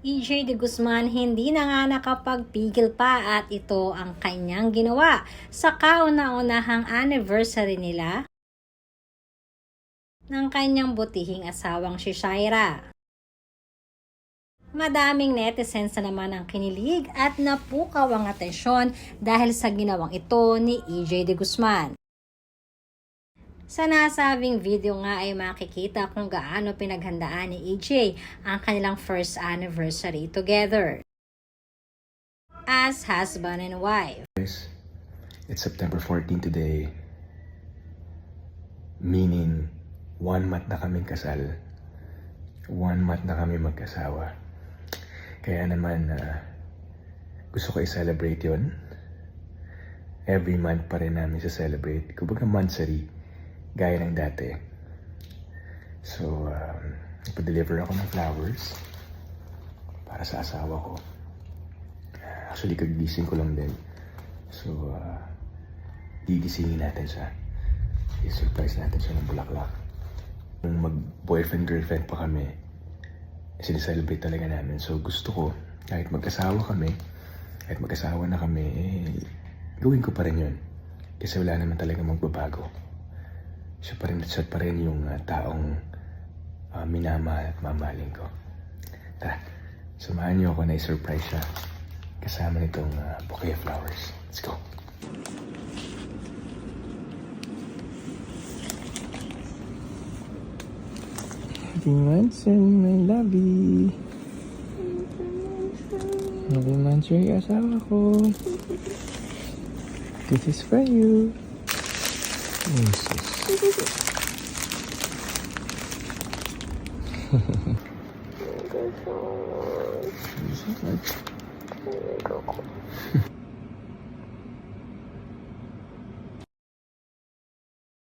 EJ De Guzman hindi na nga nakapagpigil pa at ito ang kanyang ginawa sa kauna-unahang anniversary nila ng kanyang butihing asawang si Shaira. Madaming netizens na naman ang kinilig at napukaw ang atensyon dahil sa ginawang ito ni EJ De Guzman. Sa nasabing video nga ay makikita kung gaano pinaghandaan ni EJ ang kanilang first anniversary together as husband and wife. It's September 14 today, meaning 1 month na kaming kasal, 1 month na kami magkasawa. Kaya naman gusto ko i-celebrate yun. Every month pa rin namin sa-celebrate. Kumbaga monthsary, gaya ng dati. So, ipa-deliver ako ng flowers para sa asawa ko. Actually, kagising ko lang din. So, gigisingin natin siya. I-surprise natin siya ng bulaklak. Nung mag-boyfriend-girlfriend pa kami, sinicelebrate talaga namin. So, gusto ko, kahit magkasawa kami, kahit magkasawa na kami, gawin ko pa rin yun. Kasi wala naman talaga magbabago. Siya pa rin yung taong minamahal at mamahalin ko. Tara, samahan niyo ako na i-surprise siya kasama nitong bouquet of flowers. Let's go! Happy Manson, my lovey! Happy Manson, yung asawa ko! This is for you! Yes.